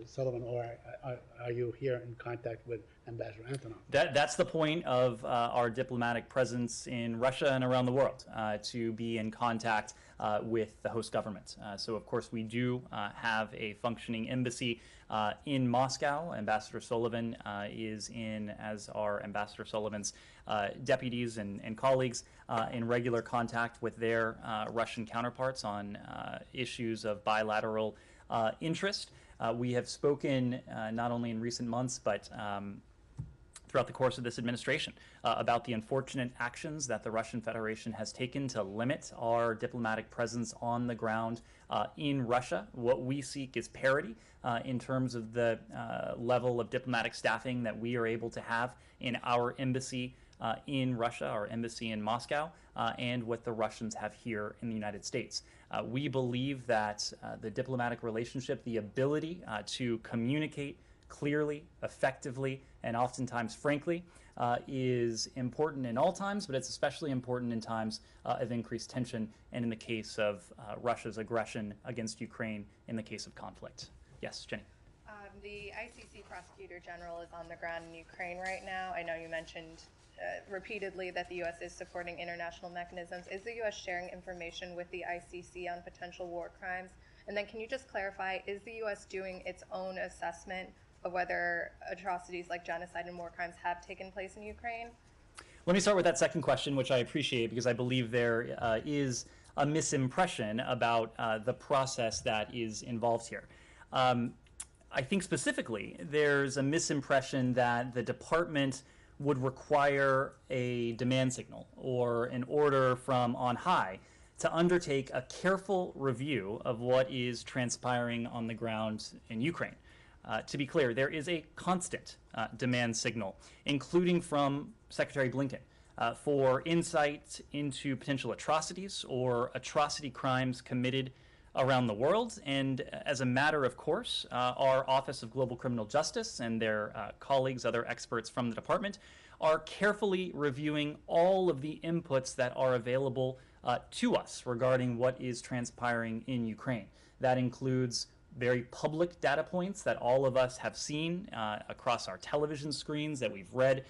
Sullivan, or are you here in contact with Ambassador Antonov? That's the point of our diplomatic presence in Russia and around the world, to be in contact with the host government. So, of course, we do have a functioning embassy in Moscow. Ambassador Sullivan is in, as are Ambassador Sullivan's deputies and colleagues, in regular contact with their Russian counterparts on issues of bilateral interest. We have spoken not only in recent months, but throughout the course of this administration about the unfortunate actions that the Russian Federation has taken to limit our diplomatic presence on the ground in Russia. What we seek is parity in terms of the level of diplomatic staffing that we are able to have in our embassy in Russia, our embassy in Moscow, and what the Russians have here in the United States. We believe that the diplomatic relationship, the ability to communicate clearly, effectively, and oftentimes frankly, is important in all times, but it's especially important in times of increased tension and in the case of Russia's aggression against Ukraine in the case of conflict. Yes, Jenny. The ICC Prosecutor General is on the ground in Ukraine right now. I know you mentioned repeatedly that the U.S. is supporting international mechanisms. Is the U.S. sharing information with the ICC on potential war crimes? And then can you just clarify, is the U.S. doing its own assessment of whether atrocities like genocide and war crimes have taken place in Ukraine? Let me start with that second question, which I appreciate because I believe there is a misimpression about the process that is involved here. I think specifically there's a misimpression that the department would require a demand signal or an order from on high to undertake a careful review of what is transpiring on the ground in Ukraine. To be clear, there is a constant demand signal, including from Secretary Blinken, for insight into potential atrocities or atrocity crimes committed around the world. And as a matter of course, our Office of Global Criminal Justice and their colleagues, other experts from the department, are carefully reviewing all of the inputs that are available to us regarding what is transpiring in Ukraine. That includes very public data points that all of us have seen across our television screens, that we've read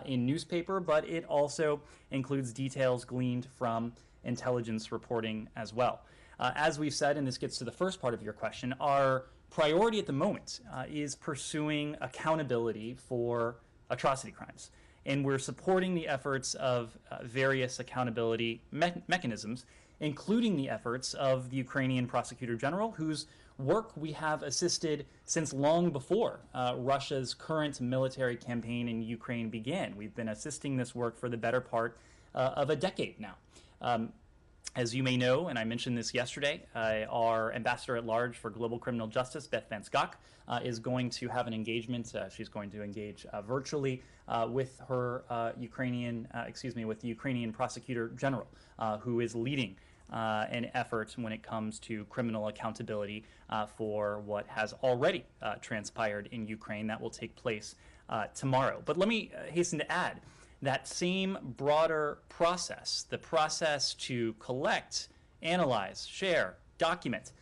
in newspaper, but it also includes details gleaned from intelligence reporting as well. As we've said, and this gets to the first part of your question, our priority at the moment is pursuing accountability for atrocity crimes. And we're supporting the efforts of various accountability mechanisms, including the efforts of the Ukrainian Prosecutor General, whose work we have assisted since long before Russia's current military campaign in Ukraine began. We've been assisting this work for the better part of a decade now. As you may know, and I mentioned this yesterday, our Ambassador at Large for Global Criminal Justice, Beth Van Schok, is going to have an engagement. She's going to engage virtually with her with the Ukrainian Prosecutor General, who is leading an effort when it comes to criminal accountability for what has already transpired in Ukraine. That will take place tomorrow. But let me hasten to add that same broader process, the process to collect, analyze, share, document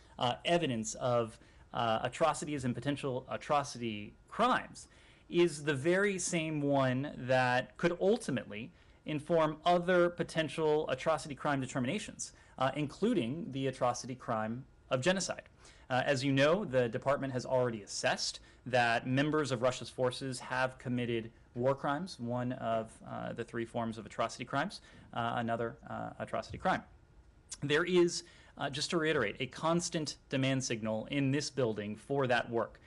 evidence of atrocities and potential atrocity crimes, is the very same one that could ultimately inform other potential atrocity crime determinations, including the atrocity crime of genocide. As you know, the department has already assessed that members of Russia's forces have committed war crimes, one of the three forms of atrocity crimes, another atrocity crime. There is, just to reiterate, a constant demand signal in this building for that work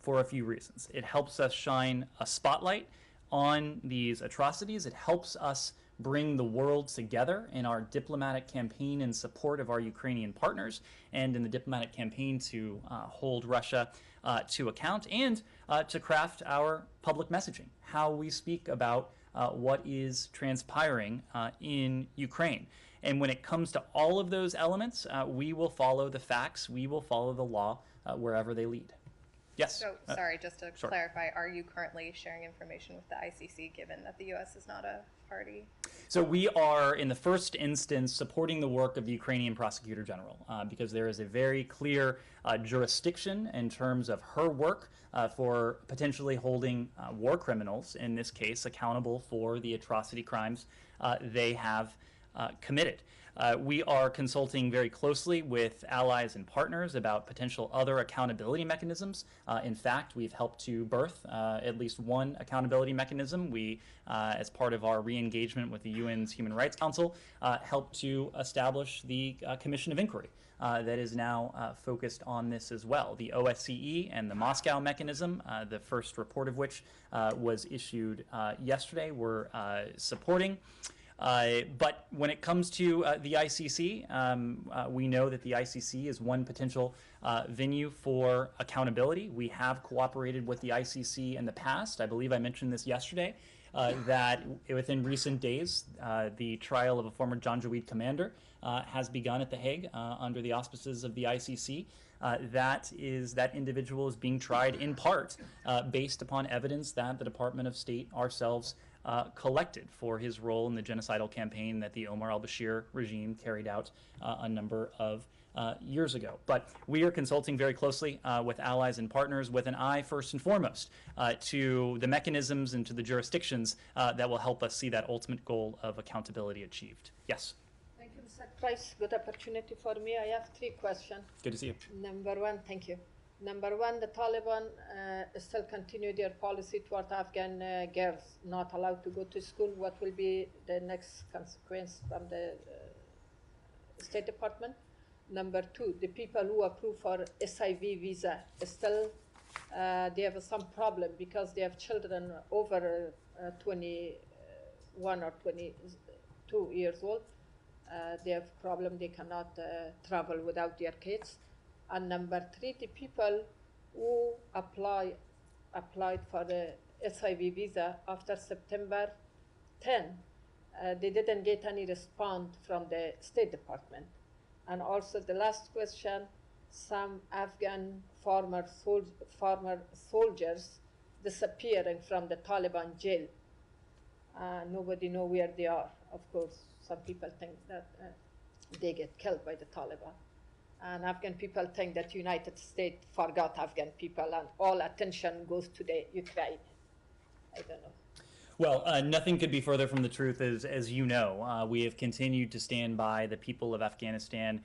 for a few reasons. It helps us shine a spotlight on these atrocities. It helps us bring the world together in our diplomatic campaign in support of our Ukrainian partners and in the diplomatic campaign to hold Russia to account and to craft our public messaging, how we speak about what is transpiring in Ukraine. And when it comes to all of those elements, we will follow the facts, we will follow the law wherever they lead. Yes. So, sorry, just to sure. clarify, are you currently sharing information with the ICC, given that the U.S. is not a party? So we are, in the first instance, supporting the work of the Ukrainian Prosecutor General because there is a very clear jurisdiction in terms of her work for potentially holding war criminals, in this case, accountable for the atrocity crimes they have committed. We are consulting very closely with allies and partners about potential other accountability mechanisms. In fact, we've helped to birth at least one accountability mechanism. We, as part of our re-engagement with the UN's Human Rights Council, helped to establish the Commission of Inquiry that is now focused on this as well. The OSCE and the Moscow mechanism, the first report of which was issued yesterday, we're supporting. But when it comes to the ICC, we know that the ICC is one potential venue for accountability. We have cooperated with the ICC in the past. I believe I mentioned this yesterday, that within recent days, the trial of a former Janjaweed commander has begun at The Hague under the auspices of the ICC. That individual is being tried in part based upon evidence that the Department of State ourselves collected for his role in the genocidal campaign that the Omar al-Bashir regime carried out a number of years ago. But we are consulting very closely with allies and partners with an eye, first and foremost, to the mechanisms and to the jurisdictions that will help us see that ultimate goal of accountability achieved. Yes? Thank you, Mr. Price. Good opportunity for me. I have 3 questions. Good to see you. Number one, thank you. Number one, the Taliban still continue their policy toward Afghan girls not allowed to go to school. What will be the next consequence from the State Department? Number two, the people who approve for SIV visa still they have some problem because they have children over 21 or 22 years old. They have problem, they cannot travel without their kids. And number three, the people who applied for the SIV visa after September 10, they didn't get any response from the State Department. And also the last question, some Afghan former soldiers disappearing from the Taliban jail. Nobody knows where they are. Of course, some people think that they get killed by the Taliban. And Afghan people think that United States forgot Afghan people and all attention goes to the Ukraine. I don't know. Well, nothing could be further from the truth, as you know. We have continued to stand by the people of Afghanistan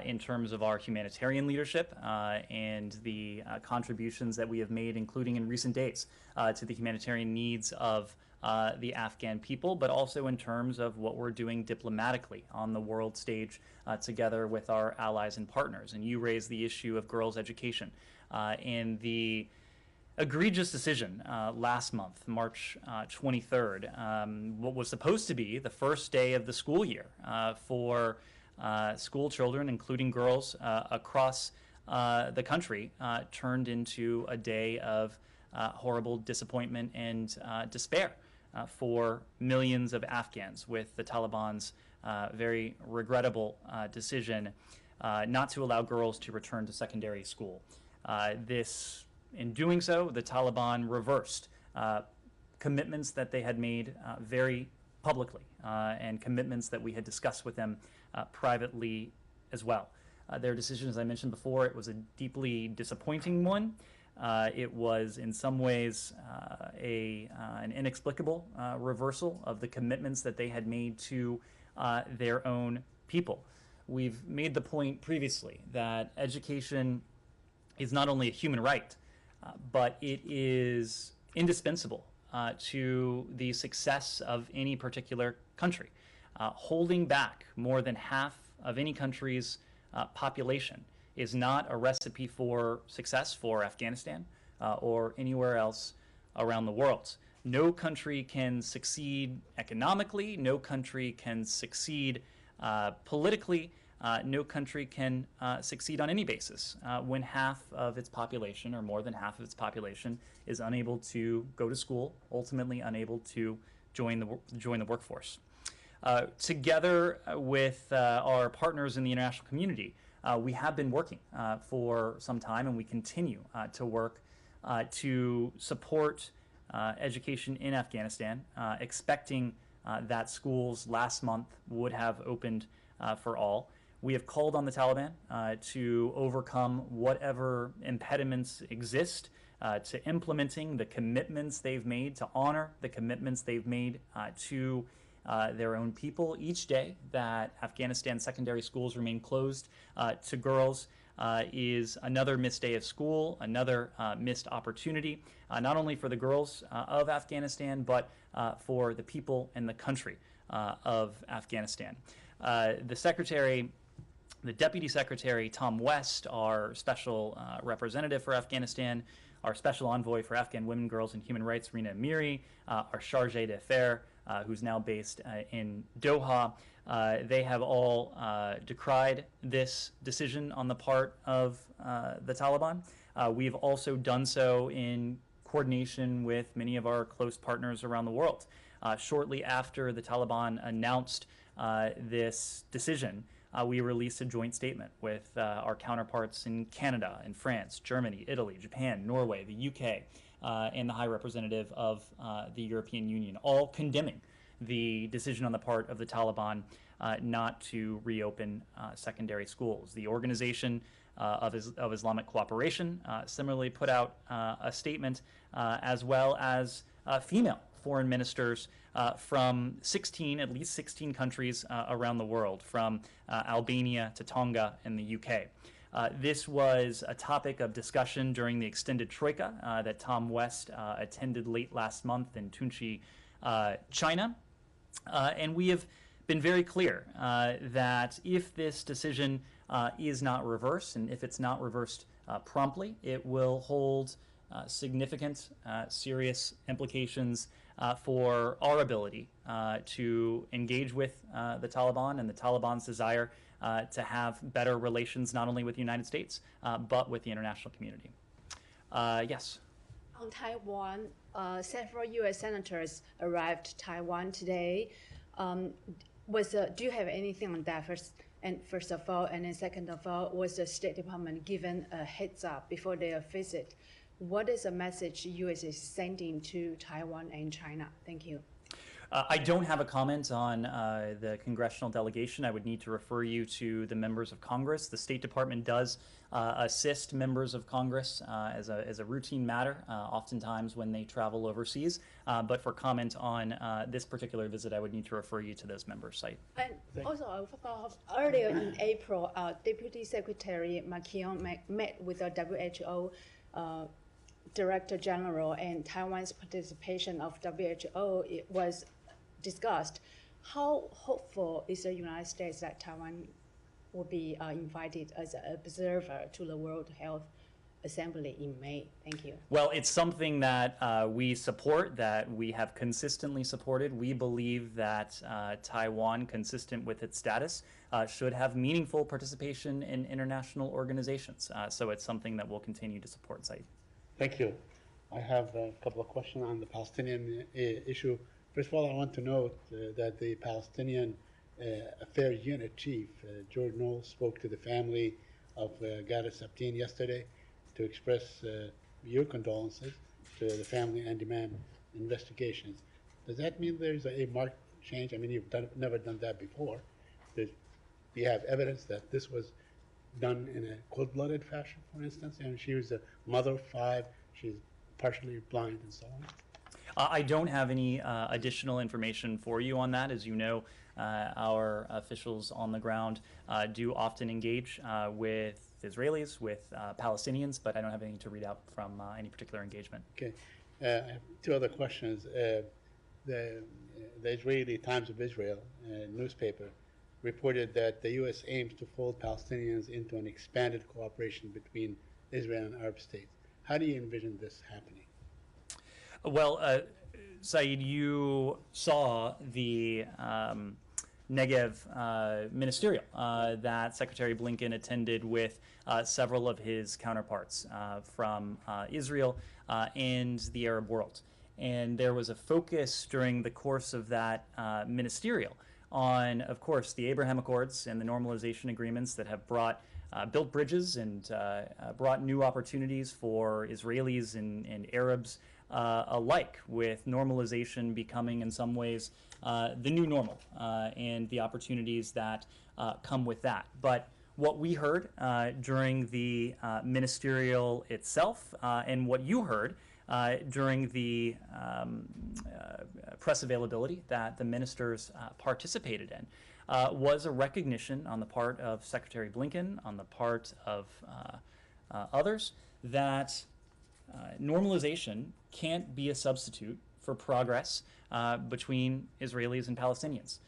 in terms of our humanitarian leadership and the contributions that we have made, including in recent days, to the humanitarian needs of the Afghan people, but also in terms of what we're doing diplomatically on the world stage together with our allies and partners. And you raised the issue of girls' education and the egregious decision last month, March 23rd, what was supposed to be the first day of the school year for school children, including girls across the country, turned into a day of horrible disappointment and despair for millions of Afghans, with the Taliban's very regrettable decision not to allow girls to return to secondary school. In doing so, the Taliban reversed commitments that they had made very publicly and commitments that we had discussed with them privately as well. Their decision, as I mentioned before, it was a deeply disappointing one. It was in some ways an inexplicable reversal of the commitments that they had made to their own people. We've made the point previously that education is not only a human right, but it is indispensable to the success of any particular country. Holding back more than half of any country's population is not a recipe for success for Afghanistan or anywhere else around the world. No country can succeed economically, no country can succeed politically, no country can succeed on any basis when half of its population, or more than half of its population, is unable to go to school, ultimately unable to join the workforce. Together with our partners in the international community, we have been working for some time, and we continue to work to support education in Afghanistan, expecting that schools last month would have opened for all. We have called on the Taliban to overcome whatever impediments exist to implementing the commitments they've made, to honor the commitments they've made to their own people each day that Afghanistan secondary schools remain closed to girls is another missed day of school, another missed opportunity, not only for the girls of Afghanistan, but for the people and the country of Afghanistan. The Deputy Secretary, Tom West, our special representative for Afghanistan, our special envoy for Afghan women, girls, and human rights, Rina Amiri, our chargé d'affaires, who's now based in Doha, they have all decried this decision on the part of the Taliban. We've also done so in coordination with many of our close partners around the world. Shortly after the Taliban announced this decision, we released a joint statement with our counterparts in Canada, in France, Germany, Italy, Japan, Norway, the UK, and the High Representative of the European Union, all condemning the decision on the part of the Taliban not to reopen secondary schools. The Organization of Islamic Cooperation similarly put out a statement, as well as female foreign ministers from at least 16 countries around the world, from Albania to Tonga in the UK. This was a topic of discussion during the extended troika that Tom West attended late last month in Tunchi, China. And we have been very clear that if this decision is not reversed, and if it's not reversed promptly, it will hold significant, serious implications for our ability to engage with the Taliban and the Taliban's desire to have better relations not only with the United States, but with the international community. Yes? On Taiwan, several U.S. senators arrived Taiwan today. Do you have anything on that first of all, and then second of all, was the State Department given a heads up before their visit? What is the message the U.S. is sending to Taiwan and China? Thank you. I don't have a comment on the congressional delegation. I would need to refer you to the members of Congress. The State Department does assist members of Congress as a routine matter, oftentimes when they travel overseas. But for comment on this particular visit, I would need to refer you to those members' site. And also, earlier in April, Deputy Secretary McKeon met with the WHO Director General, and Taiwan's participation of WHO was discussed. How hopeful is the United States that Taiwan will be invited as an observer to the World Health Assembly in May? Thank you. Well, it's something that we support, that we have consistently supported. We believe that Taiwan, consistent with its status, should have meaningful participation in international organizations. So it's something that we'll continue to support, Saeed. Thank you. I have a couple of questions on the Palestinian issue. First of all, I want to note that the Palestinian Affairs Unit Chief, George Knowles, spoke to the family of Gada Sabtin yesterday to express your condolences to the family and demand investigations. Does that mean there's a marked change? I mean, you've never done that before. Do you have evidence that this was done in a cold-blooded fashion, for instance? And she was a mother of 5, she's partially blind and so on. I don't have any additional information for you on that. As you know, our officials on the ground do often engage with Israelis, with Palestinians, but I don't have anything to read out from any particular engagement. Okay. I have 2 other questions. The Israeli Times of Israel newspaper reported that the U.S. aims to fold Palestinians into an expanded cooperation between Israel and Arab states. How do you envision this happening? Well, Saeed, you saw the Negev ministerial that Secretary Blinken attended with several of his counterparts from Israel and the Arab world. And there was a focus during the course of that ministerial on, of course, the Abraham Accords and the normalization agreements that have brought built bridges and brought new opportunities for Israelis and Arabs alike, with normalization becoming in some ways the new normal and the opportunities that come with that. But what we heard during the ministerial itself and what you heard during the press availability that the ministers participated in was a recognition on the part of Secretary Blinken, on the part of others, that normalization can't be a substitute for progress between Israelis and Palestinians.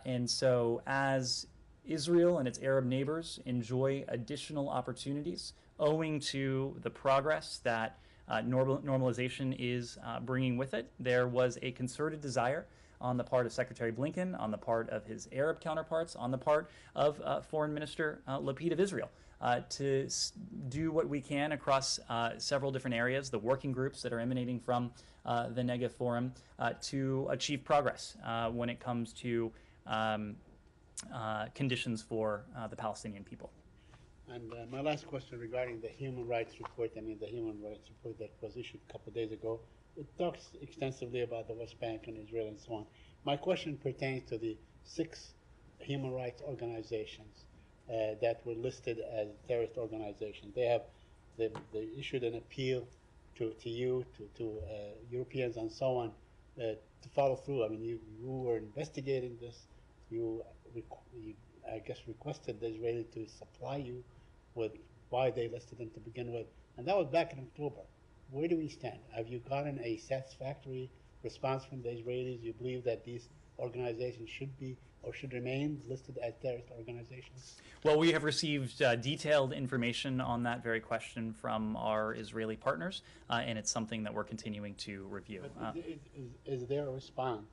And so as Israel and its Arab neighbors enjoy additional opportunities owing to the progress that normalization is bringing with it, there was a concerted desire on the part of Secretary Blinken, on the part of his Arab counterparts, on the part of Foreign Minister Lapid of Israel, to do what we can across several different areas, the working groups that are emanating from the Negev Forum, to achieve progress when it comes to conditions for the Palestinian people. And my last question regarding the human rights report, the human rights report that was issued a couple of days ago, it talks extensively about the West Bank and Israel and so on. My question pertains to the 6 human rights organizations that were listed as terrorist organizations. They issued an appeal to you, to Europeans and so on, to follow through. I mean, you were investigating this. You, I guess, requested the Israeli to supply you with why they listed them to begin with, and that was back in October. Where do we stand? Have you gotten a satisfactory response from the Israelis? You believe that these organizations should be or should remain listed as terrorist organizations? Well, we have received detailed information on that very question from our Israeli partners, and it's something that we're continuing to review. But is their response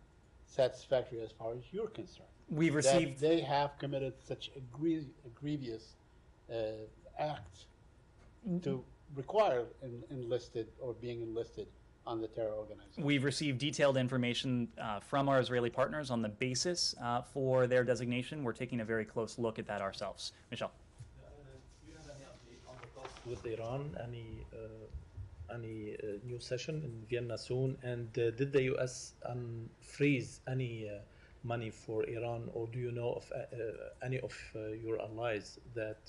satisfactory as far as you're concerned? We've received... That they have committed such a grievous act to require enlisted or being enlisted on the terror organization. We've received detailed information from our Israeli partners on the basis for their designation. We're taking a very close look at that ourselves. Michelle. Do you have any update on the talks with Iran? Any new session in Vienna soon? And did the U.S. freeze any money for Iran, or do you know of any of your allies that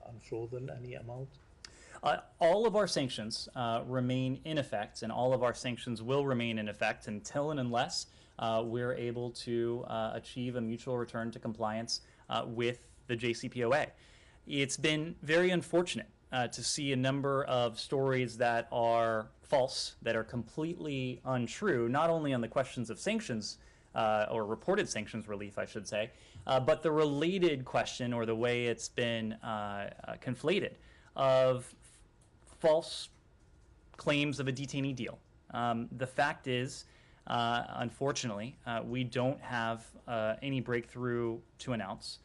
unfrozen any amount? All of our sanctions remain in effect, and all of our sanctions will remain in effect until and unless we're able to achieve a mutual return to compliance with the JCPOA. It's been very unfortunate to see a number of stories that are false, that are completely untrue, not only on the questions of sanctions, or reported sanctions relief, I should say, but the related question, or the way it's been conflated, of false claims of a detainee deal. The fact is, unfortunately, we don't have any breakthrough to announce.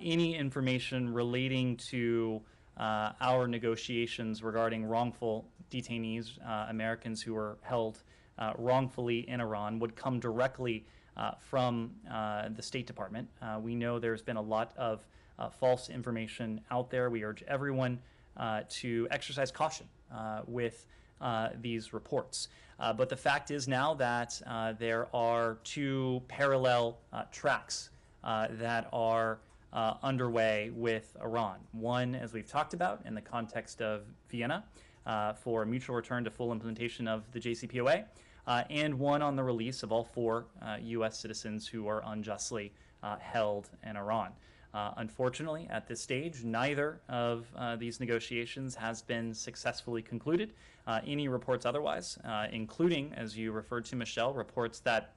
Any information relating to our negotiations regarding wrongful detainees, Americans who were held wrongfully in Iran, would come directly from the State Department. We know there's been a lot of false information out there. We urge everyone to exercise caution with these reports. But the fact is now that there are 2 parallel tracks that are underway with Iran. One, as we've talked about, in the context of Vienna for a mutual return to full implementation of the JCPOA, and one on the release of all 4 U.S. citizens who are unjustly held in Iran. Unfortunately, at this stage, neither of these negotiations has been successfully concluded. Any reports otherwise, including, as you referred to, Michelle, reports that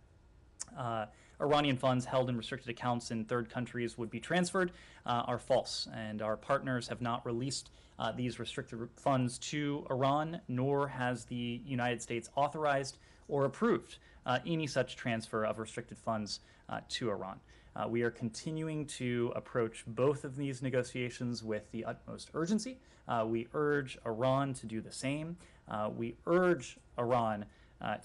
Iranian funds held in restricted accounts in third countries would be transferred, are false. And our partners have not released these restricted funds to Iran, nor has the United States authorized or approved any such transfer of restricted funds to Iran. We are continuing to approach both of these negotiations with the utmost urgency. We urge Iran to do the same. We urge Iran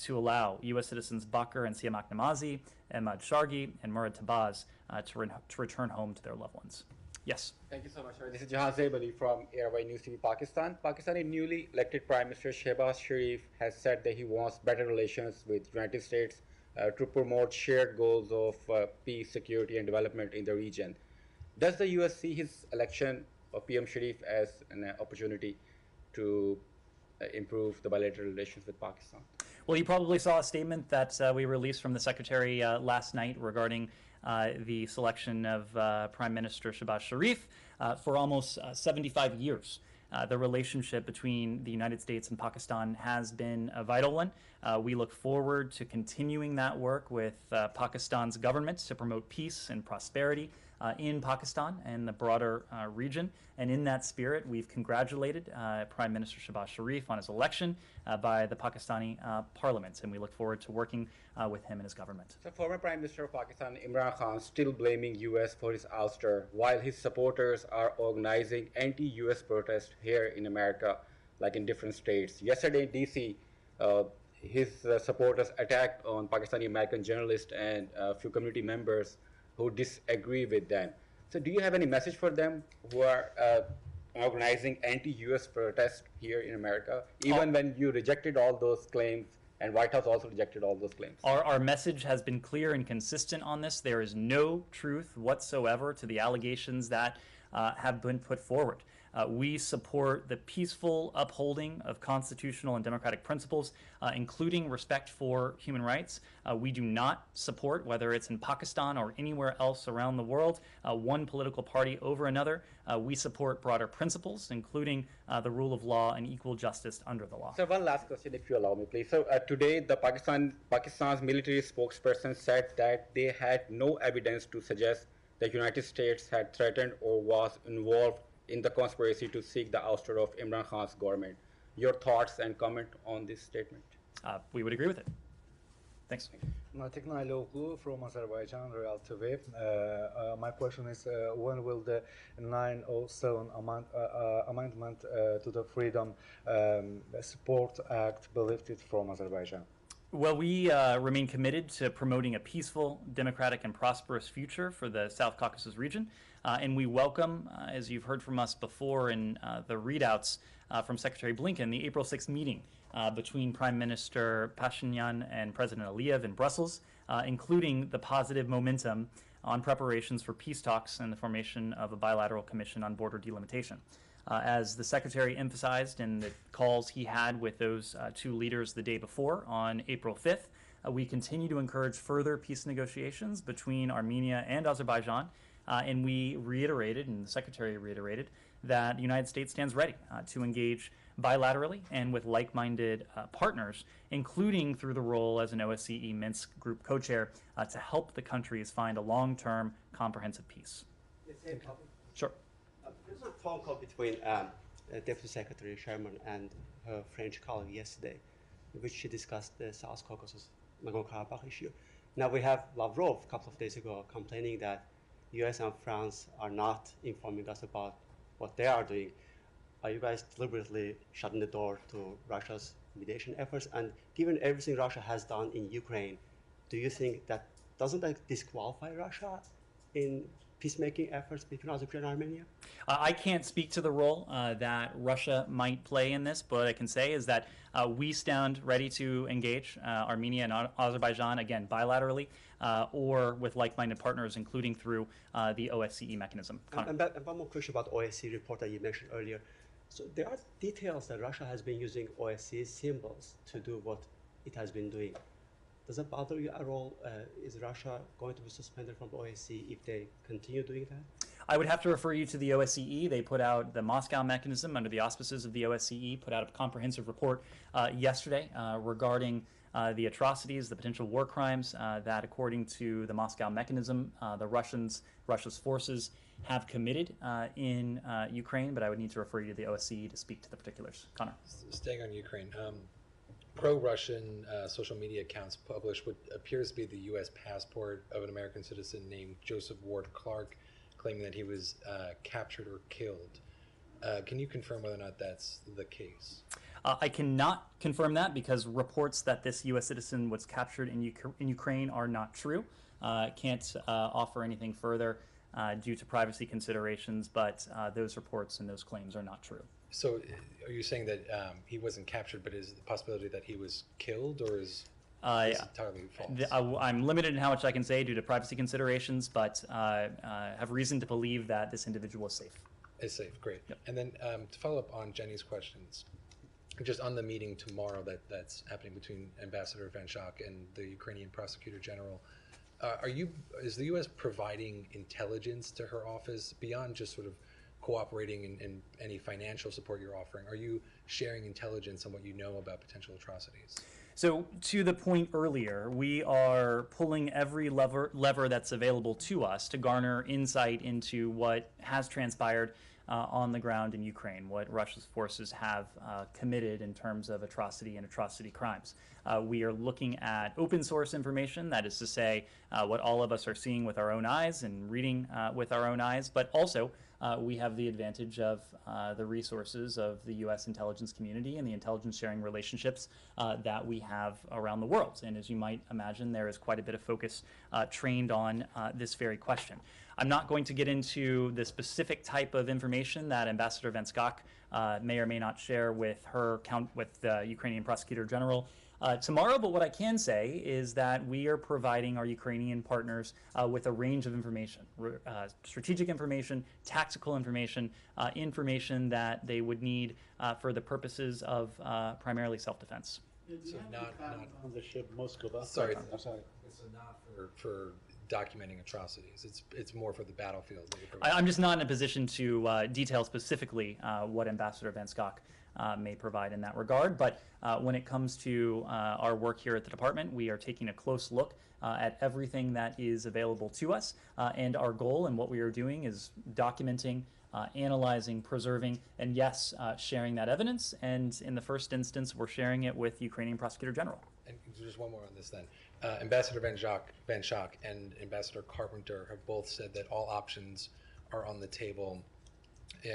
to allow U.S. citizens Bakr and Siamak Namazi, Emad Shargi, and Murad Tabaz to return home to their loved ones. Yes. Thank you so much, sir. This is Jahan Zaibali from Airway News TV Pakistan. Pakistani newly elected Prime Minister Shehbaz Sharif has said that he wants better relations with United States to promote shared goals of peace, security, and development in the region. Does the US see his election of PM Sharif as an opportunity to improve the bilateral relations with Pakistan? Well, you probably saw a statement that we released from the Secretary last night regarding the selection of Prime Minister Shehbaz Sharif. For almost 75 years, the relationship between the United States and Pakistan has been a vital one. We look forward to continuing that work with Pakistan's government to promote peace and prosperity in Pakistan and the broader region. And in that spirit, we've congratulated Prime Minister Shehbaz Sharif on his election by the Pakistani parliament, and we look forward to working with him and his government. So former Prime Minister of Pakistan Imran Khan still blaming US for his ouster, while his supporters are organizing anti-US protests here in America, like in different states. Yesterday in DC, his supporters attacked on Pakistani American journalists and a few community members who disagree with them. So do you have any message for them who are organizing anti-US protests here in America, even when you rejected all those claims and White House also rejected all those claims? Our message has been clear and consistent on this. There is no truth whatsoever to the allegations that have been put forward. We support the peaceful upholding of constitutional and democratic principles, including respect for human rights. We do not support, whether it's in Pakistan or anywhere else around the world, one political party over another. We support broader principles, including the rule of law and equal justice under the law. So one last question, if you allow me, please. So today, the Pakistan's military spokesperson said that they had no evidence to suggest the United States had threatened or was involved in the conspiracy to seek the ouster of Imran Khan's government. Your thoughts and comment on this statement? We would agree with it. Thanks. Natik Nailoglu from Azerbaijan, Real TV. My question is, when will the 907 amendment to the Freedom Sport Act be lifted from Azerbaijan? Well, we remain committed to promoting a peaceful, democratic, and prosperous future for the South Caucasus region. And we welcome, as you've heard from us before in the readouts from Secretary Blinken, the April 6th meeting between Prime Minister Pashinyan and President Aliyev in Brussels, including the positive momentum on preparations for peace talks and the formation of a bilateral commission on border delimitation. As the Secretary emphasized in the calls he had with those two leaders the day before on April 5th, we continue to encourage further peace negotiations between Armenia and Azerbaijan. And we reiterated, and the Secretary reiterated, that the United States stands ready to engage bilaterally and with like-minded partners, including through the role as an OSCE Minsk Group co-chair to help the countries find a long-term comprehensive peace. Sure. There's a phone call between Deputy Secretary Sherman and her French colleague yesterday, in which she discussed the South Caucasus Nagorno-Karabakh issue. Now we have Lavrov a couple of days ago complaining that US and France are not informing us about what they are doing. Are you guys deliberately shutting the door to Russia's mediation efforts? And given everything Russia has done in Ukraine, do you think that doesn't that disqualify Russia in peacemaking efforts between Azerbaijan and Armenia? I can't speak to the role that Russia might play in this, but what I can say is that we stand ready to engage Armenia and Azerbaijan, again, bilaterally, or with like-minded partners, including through the OSCE mechanism. And one more question about OSCE report that you mentioned earlier. So there are details that Russia has been using OSCE symbols to do what it has been doing. Does that bother you at all? Is Russia going to be suspended from OSCE if they continue doing that? I would have to refer you to the OSCE. They put out the Moscow mechanism under the auspices of the OSCE, put out a comprehensive report yesterday regarding the atrocities, the potential war crimes that, according to the Moscow mechanism, Russia's forces have committed in Ukraine, but I would need to refer you to the OSCE to speak to the particulars. Connor. Staying on Ukraine, pro-Russian social media accounts published what appears to be the U.S. passport of an American citizen named Joseph Ward Clark, claiming that he was captured or killed. Can you confirm whether or not that's the case? I cannot confirm that because reports that this U.S. citizen was captured in Ukraine are not true. Can't offer anything further due to privacy considerations, but those reports and those claims are not true. So, are you saying that he wasn't captured, but is the possibility that he was killed, or is this entirely false? I'm limited in how much I can say due to privacy considerations, but have reason to believe that this individual is safe. Is safe, great. Yep. And then to follow up on Jenny's questions, just on the meeting tomorrow that's happening between Ambassador Van Schaak and the Ukrainian Prosecutor General, is the U.S. providing intelligence to her office beyond just sort of cooperating in any financial support you're offering? Are you sharing intelligence on what you know about potential atrocities? So to the point earlier, we are pulling every lever that's available to us to garner insight into what has transpired on the ground in Ukraine, what Russia's forces have committed in terms of atrocity and atrocity crimes. We are looking at open source information, that is to say, what all of us are seeing with our own eyes and reading with our own eyes, but also we have the advantage of the resources of the U.S. intelligence community and the intelligence sharing relationships that we have around the world. And as you might imagine, there is quite a bit of focus trained on this very question. I'm not going to get into the specific type of information that Ambassador Van Schaak may or may not share with with the Ukrainian Prosecutor General tomorrow, but what I can say is that we are providing our Ukrainian partners with a range of information, strategic information, tactical information, information that they would need for the purposes of primarily self-defense. So not on the ship Moskva. Sorry, I'm sorry. It's not for documenting atrocities. It's more for the battlefield. I'm just not in a position to detail specifically what Ambassador Van Schaak may provide in that regard. But when it comes to our work here at the department, we are taking a close look at everything that is available to us. And our goal and what we are doing is documenting, analyzing, preserving, and yes, sharing that evidence. And in the first instance, we're sharing it with Ukrainian Prosecutor General. And just one more on this then. Ambassador Van Schaak and Ambassador Carpenter have both said that all options are on the table,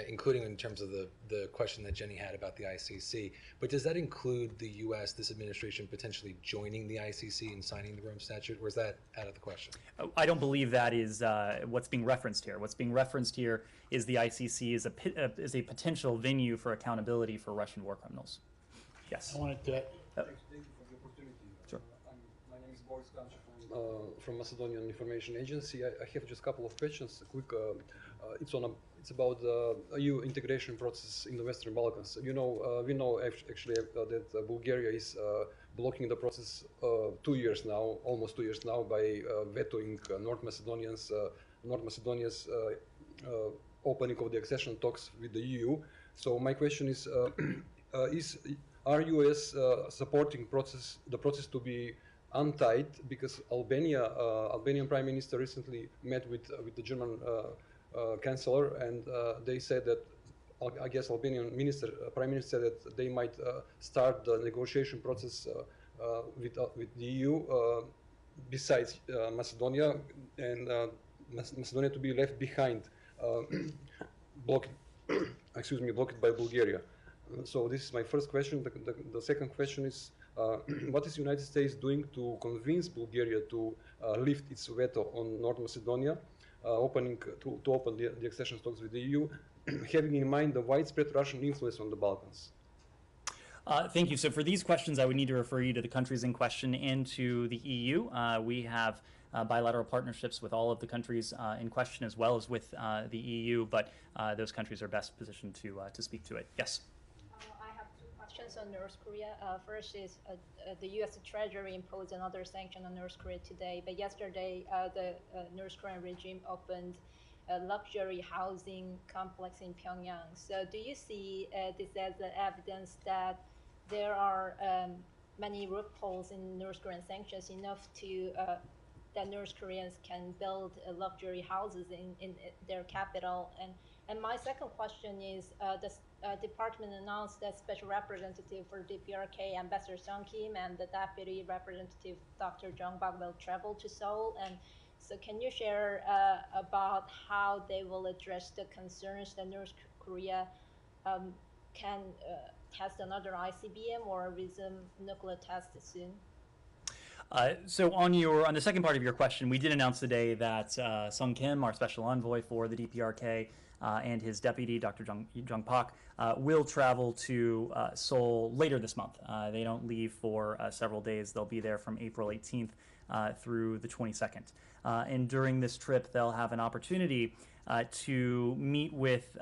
including in terms of the question that Jenny had about the ICC. But does that include the U.S., this administration, potentially joining the ICC and signing the Rome Statute, or is that out of the question? I don't believe that is what's being referenced here. What's being referenced here is the ICC is a potential venue for accountability for Russian war criminals. Yes. I wanted to. Thank you for the opportunity. Sure. My name is Boris Kanchev from Macedonian Information Agency. I have just a couple of questions. Quick, it's about the EU integration process in the Western Balkans. You know, we know actually that Bulgaria is blocking the process 2 years now, almost 2 years now, by vetoing North Macedonia's opening of the accession talks with the EU. So my question is are US supporting the process to be untied, because Albanian Prime Minister recently met with the German Chancellor, and they said that, I guess Albanian Prime Minister said that they might start the negotiation process with the EU besides Macedonia, and Macedonia to be left behind, blocked by Bulgaria. So this is my first question. The second question is, what is the United States doing to convince Bulgaria to lift its veto on North Macedonia, to open the accession talks with the EU, having in mind the widespread Russian influence on the Balkans? Thank you. So for these questions, I would need to refer you to the countries in question and to the EU. We have bilateral partnerships with all of the countries in question, as well as with the EU, but those countries are best positioned to speak to it. Yes? I have two questions on North Korea. First is the U.S. Treasury imposed another sanction on North Korea today, but yesterday the North Korean regime opened a luxury housing complex in Pyongyang. So do you see this as evidence that there are many loopholes in North Korean sanctions enough to that North Koreans can build luxury houses in their capital? And my second question is, the department announced that Special Representative for DPRK, Ambassador Sung Kim, and the Deputy Representative Dr. Jung Bak will travel to Seoul. And so can you share about how they will address the concerns that North Korea can test another ICBM or resume nuclear tests soon? So on the second part of your question, we did announce today that Sung Kim, our special envoy for the DPRK, and his deputy, Dr. Jung Pak, will travel to Seoul later this month. They don't leave for several days. They'll be there from April 18th through the 22nd. And during this trip, they'll have an opportunity to meet with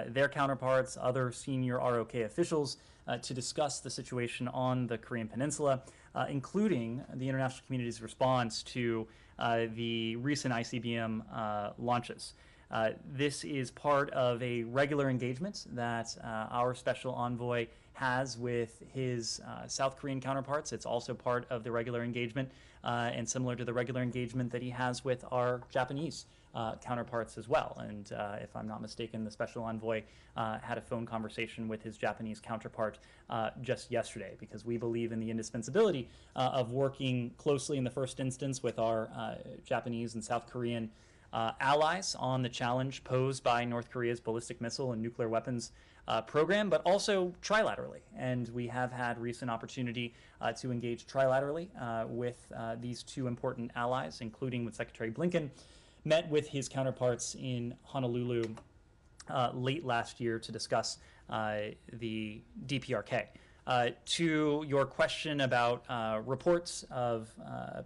their counterparts, other senior ROK officials, to discuss the situation on the Korean Peninsula, including the international community's response to the recent ICBM launches. This is part of a regular engagement that our special envoy has with his South Korean counterparts. It's also part of the regular engagement and similar to the regular engagement that he has with our Japanese counterparts as well. And if I'm not mistaken, the special envoy had a phone conversation with his Japanese counterpart just yesterday, because we believe in the indispensability of working closely in the first instance with our Japanese and South Korean allies on the challenge posed by North Korea's ballistic missile and nuclear weapons program, but also trilaterally. And we have had recent opportunity to engage trilaterally with these two important allies, including with Secretary Blinken, met with his counterparts in Honolulu late last year to discuss the DPRK. To your question about reports of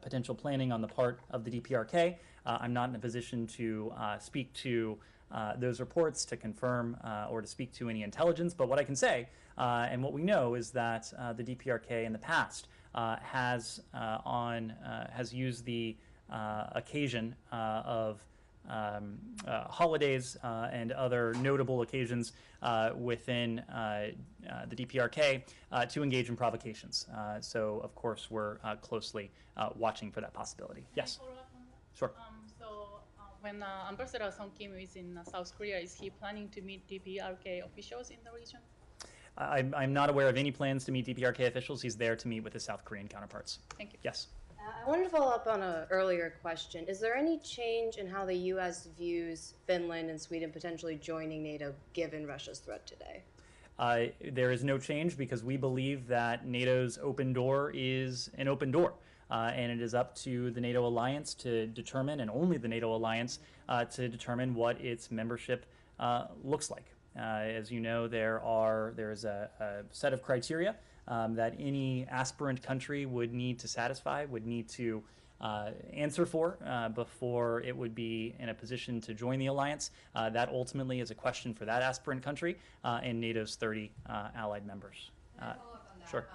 potential planning on the part of the DPRK, I'm not in a position to speak to those reports to confirm or to speak to any intelligence, but what I can say and what we know is that the DPRK in the past has used the occasion of holidays and other notable occasions within the DPRK to engage in provocations. So, of course, we're closely watching for that possibility. Yes? Sure. When Ambassador Sung Kim is in South Korea, is he planning to meet DPRK officials in the region? I'm not aware of any plans to meet DPRK officials. He's there to meet with his South Korean counterparts. Thank you. Yes? I wanted to follow up on an earlier question. Is there any change in how the U.S. views Finland and Sweden potentially joining NATO given Russia's threat today? There is no change because we believe that NATO's open door is an open door. And it is up to the NATO alliance to determine, and only the NATO alliance, to determine what its membership looks like. As you know, there is a set of criteria that any aspirant country would need to satisfy, would need to answer for before it would be in a position to join the alliance. That ultimately is a question for that aspirant country and NATO's 30 allied members. Sure.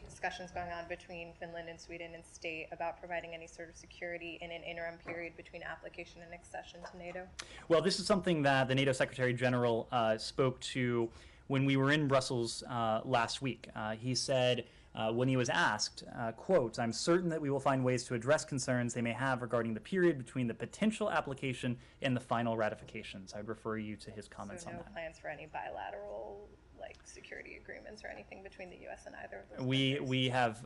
Discussions going on between Finland and Sweden and state about providing any sort of security in an interim period between application and accession to NATO? Well, this is something that the NATO Secretary General spoke to when we were in Brussels last week. He said when he was asked, quote, "I'm certain that we will find ways to address concerns they may have regarding the period between the potential application and the final ratifications." I'd refer you to his comments on that. So no plans for any bilateral security agreements or anything between the U.S. and either of those countries? We have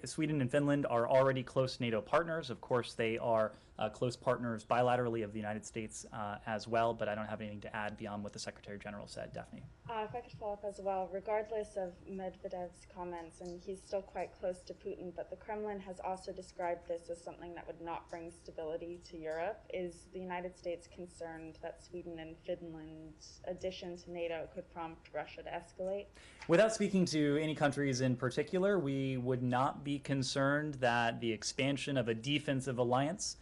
Sweden and Finland are already close NATO partners. Of course, they are close partners bilaterally of the United States as well, but I don't have anything to add beyond what the Secretary General said. Daphne? If I could follow up as well, regardless of Medvedev's comments, and he's still quite close to Putin, but the Kremlin has also described this as something that would not bring stability to Europe. Is the United States concerned that Sweden and Finland's addition to NATO could prompt Russia to escalate? Without speaking to any countries in particular, we would not be concerned that the expansion of a defensive alliance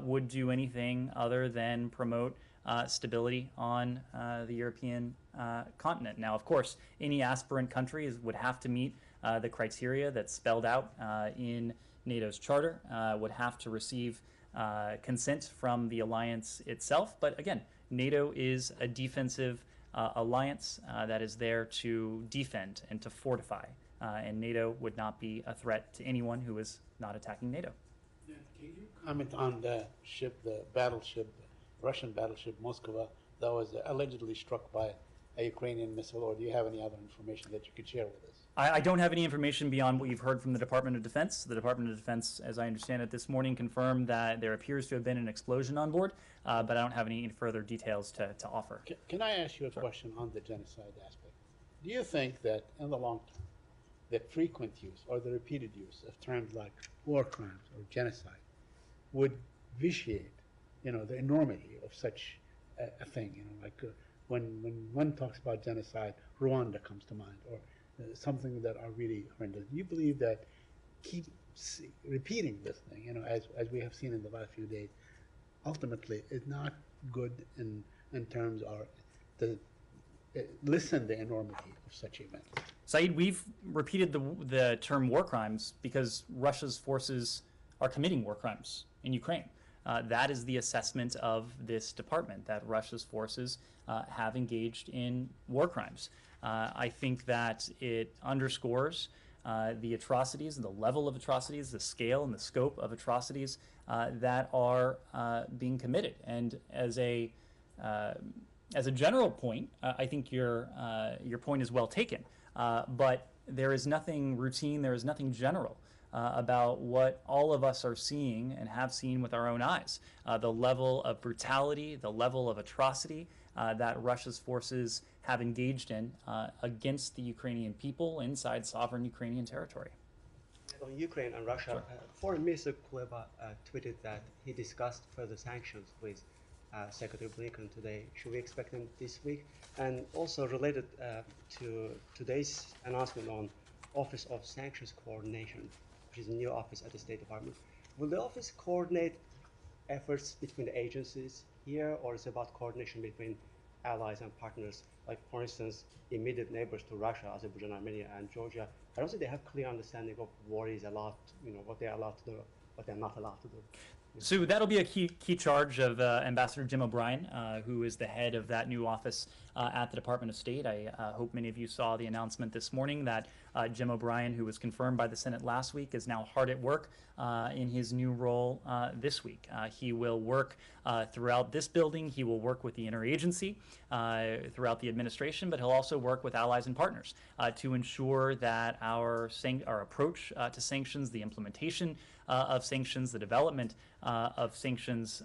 would do anything other than promote stability on the European continent. Now, of course, any aspirant countries would have to meet the criteria that's spelled out in NATO's charter, would have to receive consent from the alliance itself. But again, NATO is a defensive alliance that is there to defend and to fortify. And NATO would not be a threat to anyone who is not attacking NATO. Can you comment on the ship, the battleship, Russian battleship Moskva, that was allegedly struck by a Ukrainian missile, or do you have any other information that you could share with us? I don't have any information beyond what you've heard from the Department of Defense. The Department of Defense, as I understand it this morning, confirmed that there appears to have been an explosion on board, but I don't have any further details to offer. Can I ask you a question on the genocide aspect? Do you think that in the long term, the frequent use or the repeated use of terms like war crimes or genocide would vitiate, the enormity of such a thing. When one talks about genocide, Rwanda comes to mind, or something that are really horrendous. Do you believe that repeating this thing, as we have seen in the last few days, ultimately is not good in terms of lessen the enormity of such events? Saeed, we've repeated the term war crimes because Russia's forces are committing war crimes in Ukraine. That is the assessment of this department, that Russia's forces have engaged in war crimes. I think that it underscores the atrocities, the level of atrocities, the scale and the scope of atrocities that are being committed. And as a general point, I think your point is well taken. But there is nothing routine, there is nothing general about what all of us are seeing and have seen with our own eyes. The level of brutality, the level of atrocity that Russia's forces have engaged in against the Ukrainian people inside sovereign Ukrainian territory. On Ukraine and Russia, Sure. Foreign Minister Kuleba tweeted that he discussed further sanctions with Secretary Blinken today. Should we expect them this week? And also related to today's announcement on Office of Sanctions Coordination, which is a new office at the State Department. Will the office coordinate efforts between the agencies here, or is it about coordination between allies and partners, like, for instance, immediate neighbors to Russia, Azerbaijan, Armenia, and Georgia? I don't think they have clear understanding of what is allowed, what they're allowed to do, what they're not allowed to do. So that'll be a key charge of Ambassador Jim O'Brien, who is the head of that new office at the Department of State. I hope many of you saw the announcement this morning that Jim O'Brien, who was confirmed by the Senate last week, is now hard at work in his new role this week. He will work throughout this building. He will work with the interagency throughout the administration, but he'll also work with allies and partners to ensure that our approach to sanctions, the implementation of sanctions, the development of sanctions,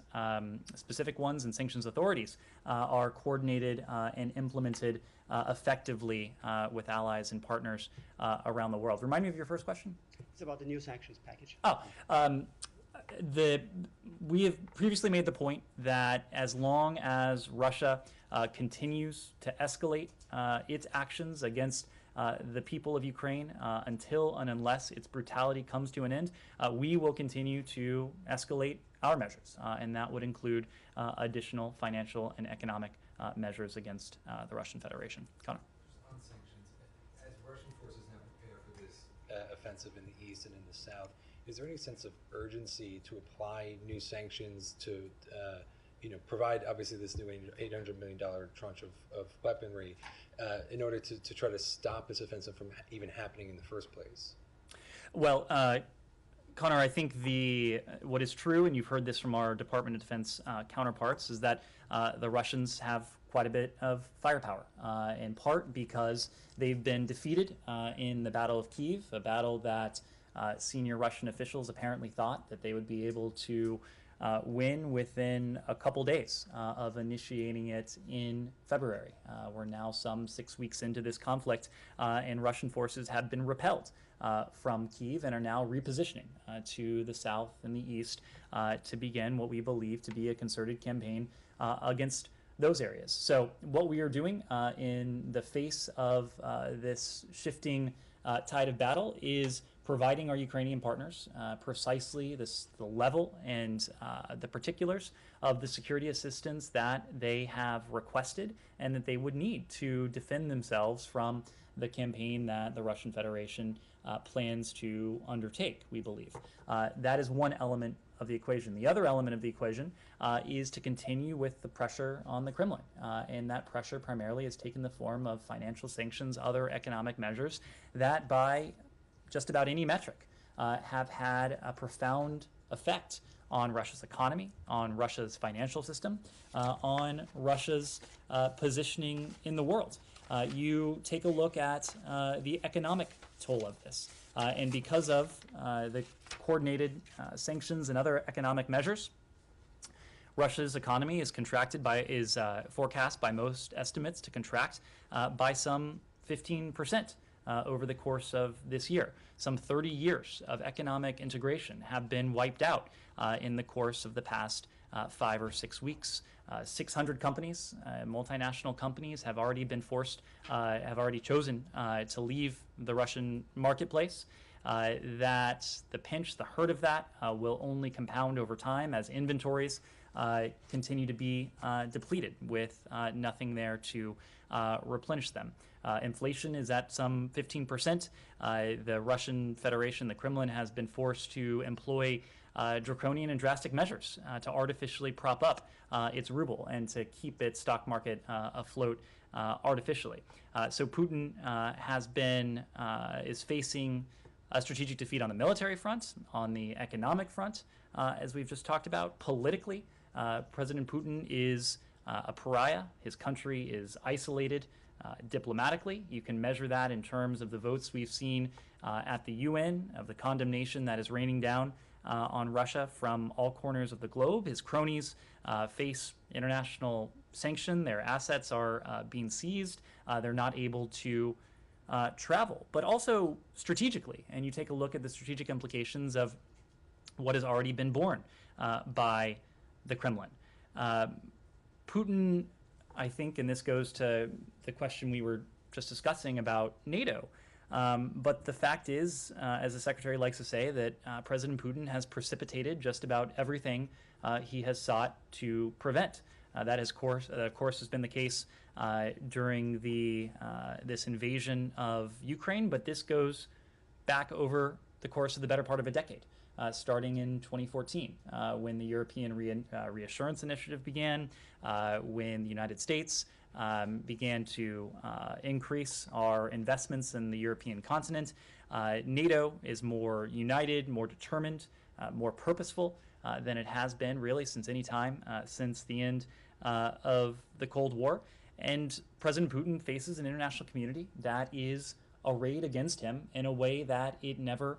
specific ones, and sanctions authorities are coordinated and implemented effectively with allies and partners around the world. Remind me of your first question? It's about the new sanctions package. We have previously made the point that as long as Russia continues to escalate its actions against the people of Ukraine until and unless its brutality comes to an end, we will continue to escalate our measures, and that would include additional financial and economic measures against the Russian Federation. Connor. On sanctions, as Russian forces now prepare for this offensive in the east and in the south, is there any sense of urgency to apply new sanctions to provide obviously this new $800 million tranche of weaponry in order to try to stop this offensive from even happening in the first place? Well, Connor, I think what is true, and you've heard this from our Department of Defense counterparts, is that the Russians have quite a bit of firepower, in part because they've been defeated in the Battle of Kiev, a battle that senior Russian officials apparently thought that they would be able to win within a couple days of initiating it in February. We're now some 6 weeks into this conflict, and Russian forces have been repelled from Kiev and are now repositioning to the south and the east to begin what we believe to be a concerted campaign against those areas. So what we are doing in the face of this shifting tide of battle is providing our Ukrainian partners precisely the level and the particulars of the security assistance that they have requested and that they would need to defend themselves from the campaign that the Russian Federation plans to undertake, we believe. That is one element of the equation. The other element of the equation is to continue with the pressure on the Kremlin. And that pressure primarily has taken the form of financial sanctions, other economic measures that by just about any metric have had a profound effect on Russia's economy, on Russia's financial system, on Russia's positioning in the world. You take a look at the economic toll of this. And because of the coordinated sanctions and other economic measures, Russia's economy is forecast by most estimates to contract by some 15% over the course of this year. Some 30 years of economic integration have been wiped out in the course of the past 5 or 6 weeks. 600 companies, multinational companies, have already been forced, have already chosen to leave the Russian marketplace. That the pinch, the hurt of that will only compound over time as inventories continue to be depleted with nothing there to replenish them. Inflation is at some 15%. The Russian Federation, the Kremlin, has been forced to employ draconian and drastic measures to artificially prop up its ruble and to keep its stock market afloat artificially. So Putin is facing a strategic defeat on the military front, on the economic front, as we've just talked about. Politically, President Putin is a pariah. His country is isolated. Diplomatically, you can measure that in terms of the votes we've seen at the UN, of the condemnation that is raining down on Russia from all corners of the globe. His cronies face international sanction. Their assets are being seized. They're not able to travel. But also strategically, and you take a look at the strategic implications of what has already been borne by the Kremlin. Putin, I think, and this goes to the question we were just discussing about NATO, but the fact is, as the Secretary likes to say, that President Putin has precipitated just about everything he has sought to prevent. That, of course, has been the case during this invasion of Ukraine, but this goes back over the course of the better part of a decade. Starting in 2014, when the European Reassurance Initiative began, when the United States began to increase our investments in the European continent. NATO is more united, more determined, more purposeful than it has been really since any time since the end of the Cold War. And President Putin faces an international community that is arrayed against him in a way that it never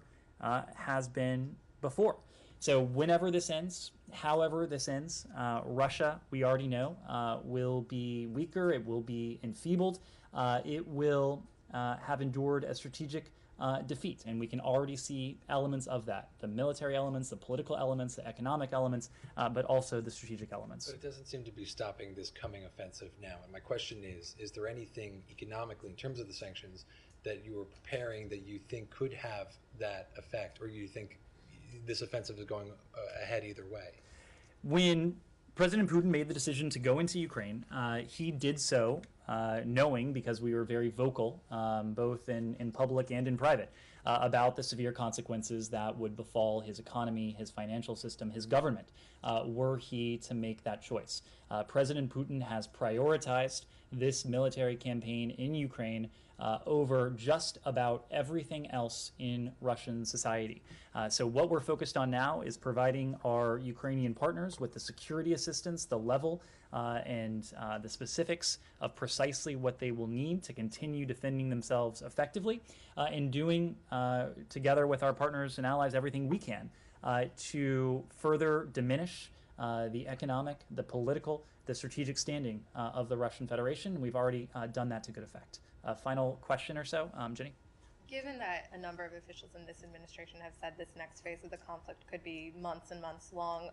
has been before. So whenever this ends, however this ends, Russia, we already know, will be weaker, it will be enfeebled, it will have endured a strategic defeat. And we can already see elements of that, the military elements, the political elements, the economic elements, but also the strategic elements. But it doesn't seem to be stopping this coming offensive now. And my question is there anything economically, in terms of the sanctions, that you were preparing that you think could have that effect, or you think this offensive is going ahead either way? When President Putin made the decision to go into Ukraine, he did so knowing, because we were very vocal, both in public and in private, about the severe consequences that would befall his economy, his financial system, his government, were he to make that choice. President Putin has prioritized this military campaign in Ukraine over just about everything else in Russian society. So what we're focused on now is providing our Ukrainian partners with the security assistance, the level and the specifics of precisely what they will need to continue defending themselves effectively, and doing, together with our partners and allies, everything we can to further diminish the economic, the political, the strategic standing of the Russian Federation. We've already done that to good effect. Final question or so, Jenny? Given that a number of officials in this administration have said this next phase of the conflict could be months and months long,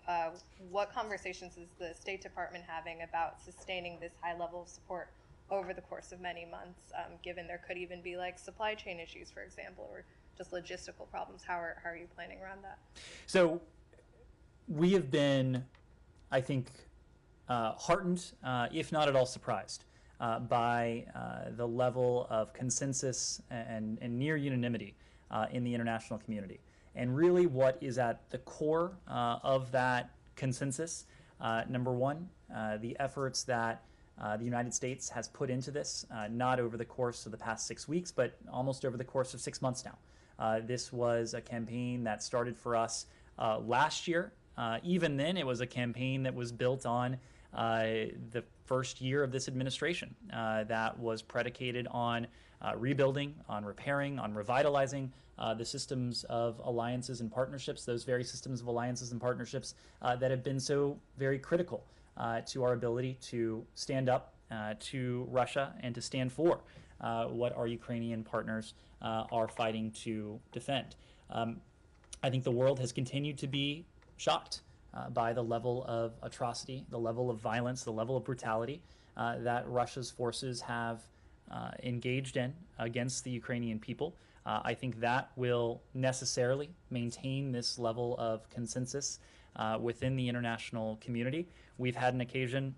what conversations is the State Department having about sustaining this high level of support over the course of many months, given there could even be like supply chain issues, for example, or just logistical problems? How are you planning around that? So we have been, I think, heartened, if not at all surprised, by the level of consensus and near unanimity in the international community. And really what is at the core of that consensus, number one, the efforts that the United States has put into this, not over the course of the past 6 weeks, but almost over the course of 6 months now. This was a campaign that started for us last year. Even then, it was a campaign that was built on the first year of this administration, that was predicated on rebuilding, on repairing, on revitalizing the systems of alliances and partnerships, those very systems of alliances and partnerships that have been so very critical to our ability to stand up to Russia and to stand for what our Ukrainian partners are fighting to defend. I think the world has continued to be shocked by the level of atrocity, the level of violence, the level of brutality that Russia's forces have engaged in against the Ukrainian people. I think that will necessarily maintain this level of consensus within the international community. We've had an occasion,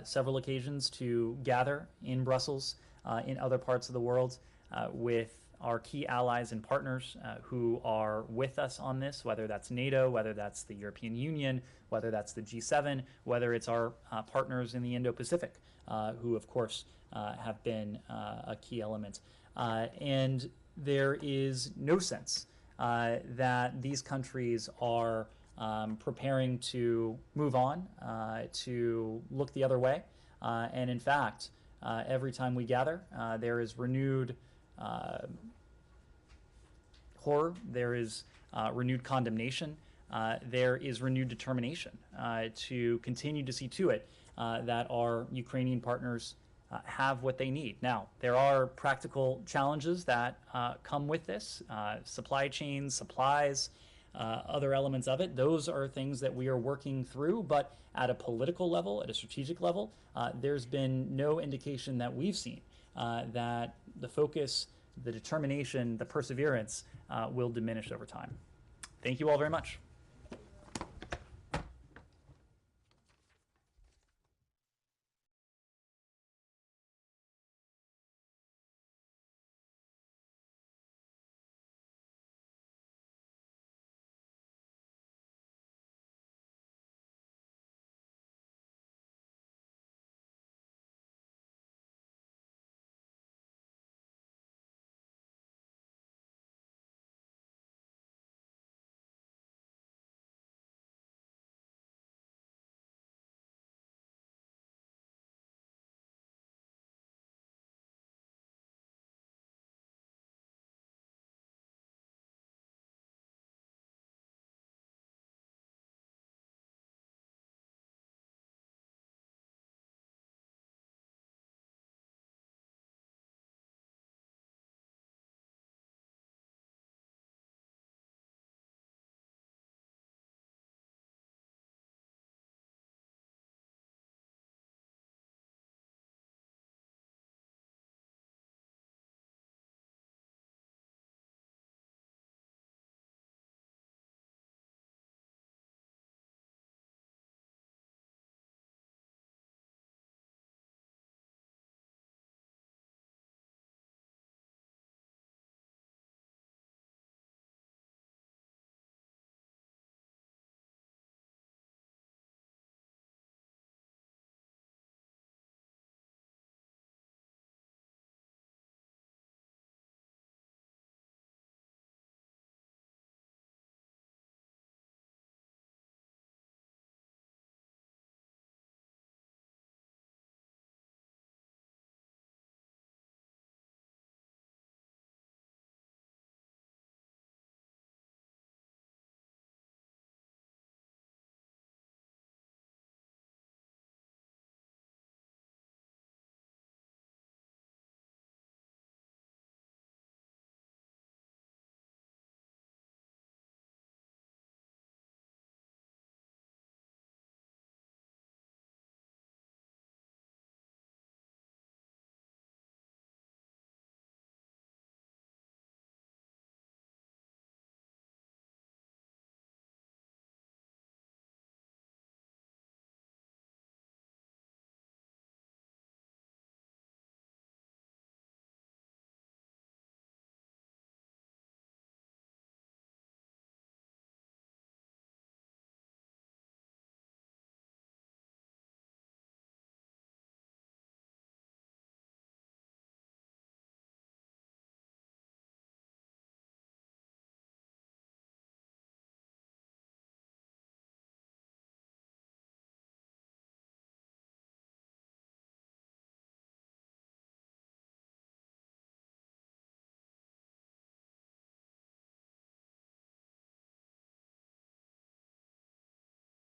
several occasions, to gather in Brussels, in other parts of the world, with our key allies and partners who are with us on this, whether that's NATO, whether that's the European Union, whether that's the G7, whether it's our partners in the Indo-Pacific, who of course have been a key element. And there is no sense that these countries are preparing to move on, to look the other way. And in fact, every time we gather, there is renewed horror, there is renewed condemnation, there is renewed determination to continue to see to it that our Ukrainian partners have what they need. Now, there are practical challenges that come with this, supply chains, supplies, other elements of it. Those are things that we are working through, but at a political level, at a strategic level, there's been no indication that we've seen that the focus, the determination, the perseverance will diminish over time. Thank you all very much.